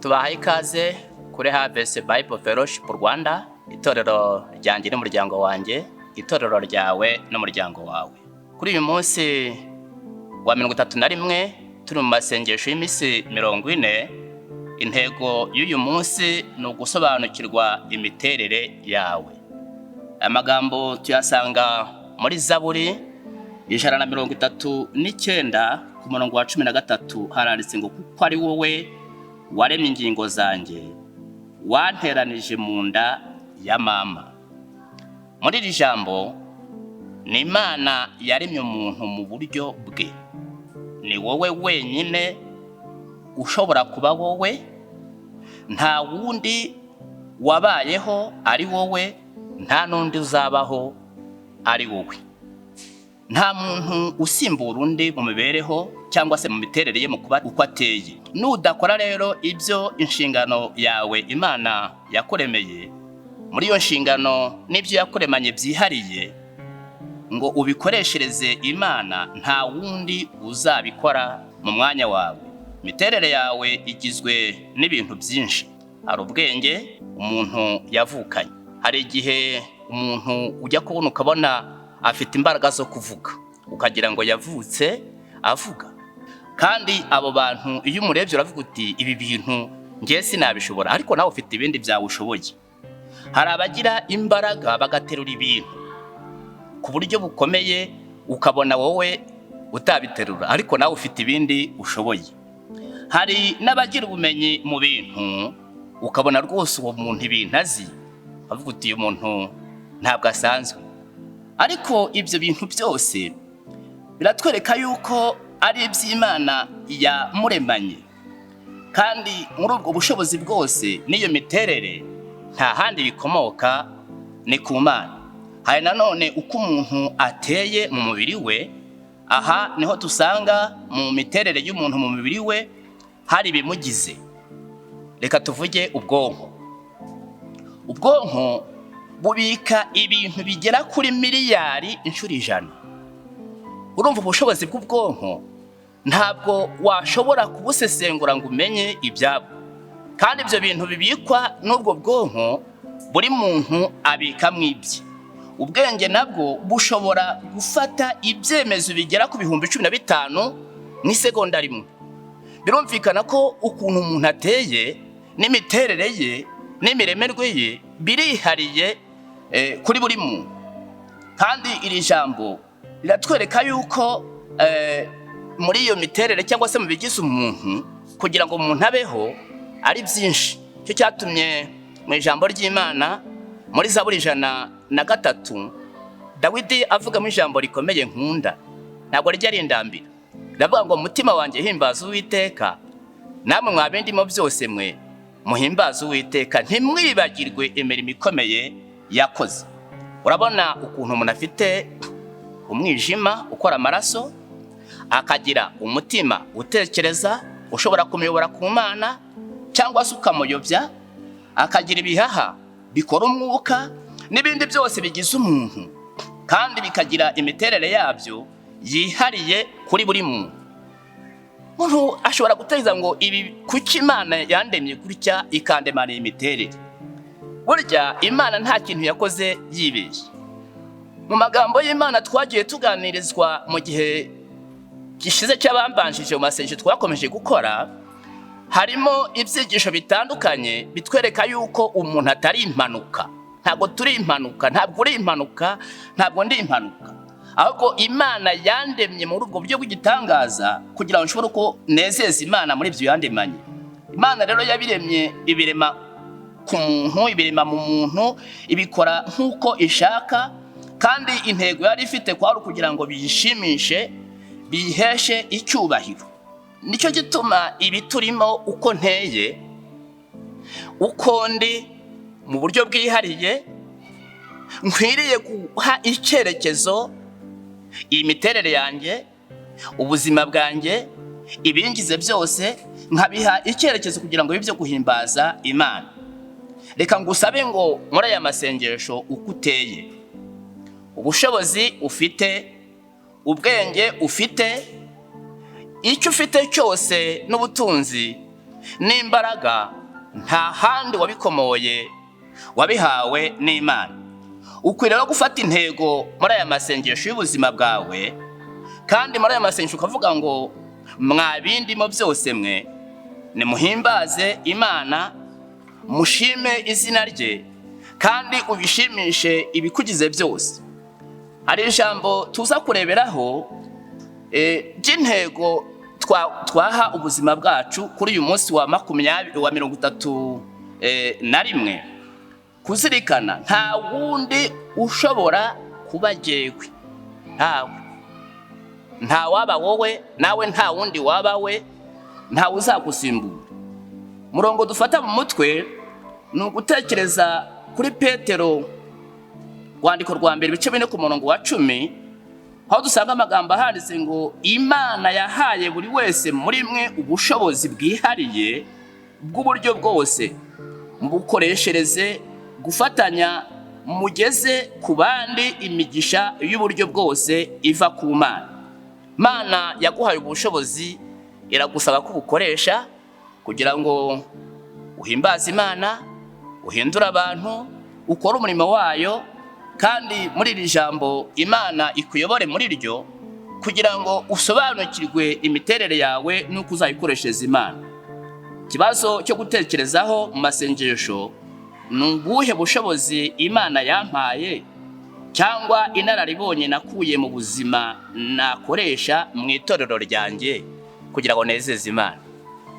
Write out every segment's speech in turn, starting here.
tubahaye ikaze kuri Harvest Bible Fellowship Rwanda, itorero ryanjye n'umuryango wanjye, itorero ryawe n'umuryango wawe. Kuri uyu munsi wa 31 turi mu masengesho y'imisi 40. Intego y'uyu munsi ni ugusobanukirwa imiterere yawe. Amagambo tuyasanga muri Zaburi 139 ku murongo wa 13 haranditse ngo kuko ari wowe waremye ingingo zanjye, wanteranije mu nda ya mama. Muri iri jambo ni Imana yaremye umuntu mu buryo bwe. Ni wowe wenyine ushobora kuba wowe, nta wundi wabayeho ari wowe, nta n'undi uzabaho ari wowe. Nta muntu usimbura undi mu mibereho cyangwa se mu miterere ye mu kuba uko ateye. Nudakora rero ibyo inshingano yawe Imana yakuremeye, muri iyo nshingano n'ibyo yakuremanye byihariye ngo ubikoreshereze Imana, nta wundi uzabikora mu mwanya wawe. Imiterere yawe igizwe n'ibintu byinshi. Hari ubwenge umuntu yavukanye. Hari igihe umuntu ujya kubona ukabona afite imbaraga zo kuvuga, ukagira ngo yavutse avuga. Kandi abo bantu iyo umurebye uravuga uti ibi bintu ngiye sinabishobora, ariko nawe ufite ibindi byawe ushoboye. Hari abagira imbaraga bagaterura ibintu ku buryo bukomeye, ukabona wowe utabiterura, ariko nawe ufite ibindi ushoboye. Hari n'abagira ubumenyi mu bintu, ukabona rwose uwo muntu ibintu azi, ukavuga uti uyu muntu ntabwo asanzwe. Ariko ibyo bintu byose biratwereka yuko ari iby'Imana yamuremanye, kandi muri ubwo bushobozi bwose n'iyo miterere nta handi bikomoka, ni ku Mana. Hari nanone uko umuntu ateye mu mubiri we. Aha niho dusanga mu miterere y'umuntu mu mubiri we hari ibimugize. Reka tuvuge ubwonko. Ubwonko bubika ibintu bigera kuri miliyari inshuro 100. Urumva ubushobozi bw'ubwonko ntabwo washobora kubusesengura ngo umenye ibyabo. Kandi ibyo bintu bibikwa n'ubwo bwonko, buri muntu abika mwibye. Ubwenge nabwo bushobora gufata ibyemezo bigera ku 15,000 n'isegonda rimwe. Birumvikana ko ukuntu umuntu ateye n'imiterere ye n'imiremerwe ye birihariye kuri buri muntu. Kandi iri jambo riratwereka yuko muri iyo miterere cyangwa se mu bigize umuntu, kugira ngo umuntu abeho ari byinshi. Cyo cyatumye mu ijambo ry'Imana muri Zaburi 103 Dawidi avuga mu ijambo rikomeye nkunda, ntabwo rijya rindambira. Ndavuga ngo umutima wanjye himbaza Uwiteka, namwe mwabendimo byose mwe muhimbaza Uwiteka, ntimwibagirwe imirimo ikomeye yakoze. Urabona ukuntu umuntu afite umwijima ukora amaraso, akagira umutima utekereza ushobora kumuyobora ku Mana cyangwa se ukamuyobya, akagira ibihaha bikora umwuka n'ibindi byose bigize umuntu, kandi bikagira imiterere yabyo yihariye kuri buri muntu. Umuntu ashobora gutekereza ngo ibi kuki Imana yandemye gutya ikandemana imiterere. Burya Imana nta kintu yakoze yibeshye. Mu magambo y'Imana twagiye tuganirizwa mu gihe gishize cy'abambanjije mu masengesho twakomeje gukora, harimo ibyigisho bitandukanye bitwereka yuko umuntu atari impanuka. Ntabwo turi impanuka, ntabwo uri impanuka, ntabwo ndi impanuka. Ahubwo Imana yandemye muri ubwo buryo bw'igitangaza kugira ngo nshobore ko nezeza Imana muri ibyo yandemanye. Imana rero yabiremye, ibirema ku muntu, ibirema mu muntu, ibikora nk'uko ishaka, kandi intego yari ifite kwari kugira ngo biyishimishe, biheshe icyubahiro. Nicyo gituma ibi turimo, uko nteye, uko ndi mu buryo bwihariye, nkwiriye guha icyerekezo iyi miterere yanjye, ubuzima bwanjye, ibingize byose nkabiha icyerekezo kugira ngo bibyo guhimbaza Imana. Reka ngusabe ngo muri aya masengesho uko uteye, ubushobozi ufite, ubwenge ufite, icyo ufite cyose n'ubutunzi n'imbaraga nta handi wabikomoye, wabihawe n'Imana. Ukwiriye no gufata intego muri aya masengesho y'ubuzima bwawe, kandi muri aya masengesho ukavuga ngo mwa bindimo byose mwe nimuhimbaze Imana, mushime izina rye, kandi ubishimishe ibikugize byose. Hari ijambo tuza kureberaho by'intego twaha ubuzima bwacu kuri uyu munsi wa 31, kuzirikana nta wundi ushobora kuba jyewe, nta waba wowe, nawe nta wundi waba we, nta uzagusimbura. Murongo dufata mu mutwe ni ugutekereza kuri Petero, rwandiko rwa mbere ibice 4 ku murongo wa 10, aho dusanga amagambo ahanditse ngo Imana yahaye buri wese muri mwe ubushobozi bwihariye bw'uburyo bwose, mubukoreshereze gufatanya, mugeze ku bandi imigisha y'uburyo bwose iva ku Mana. Mana yaguhaye ubushobozi, iragusaba ko ubukoresha kugira ngo uhimbaze Imana, uhindura abantu, ukora umurimo wayo, kandi muri iri jambo Imana ikuyobore muri ryo kugira ngo usobanukirwe imiterere yawe n'uko uzayikoreshereza Imana. Ikibazo cyo gutekerezaho mu masengesho ni ubuhe bushobozi Imana yampaye cyangwa inararibonye nakuye mu buzima nakoresha mu itorero ryanjye kugira ngo nezeze Imana.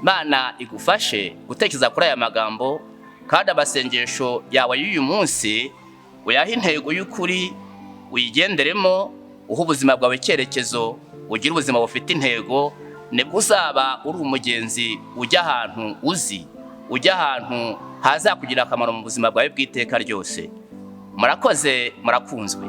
Imana igufashe gutekereza kuri aya magambo, kandi amasengesho yawe y'uyu munsi uyaha intego y'ukuri, uyigenderemo, uha ubuzima bwawe icyerekezo, ugira ubuzima bufite intego, nibwo uzaba uri umugenzi ujya ahantu uzi, ujya ahantu hazakugira akamaro mu buzima bwawe bw'iteka ryose. Murakoze, murakunzwe.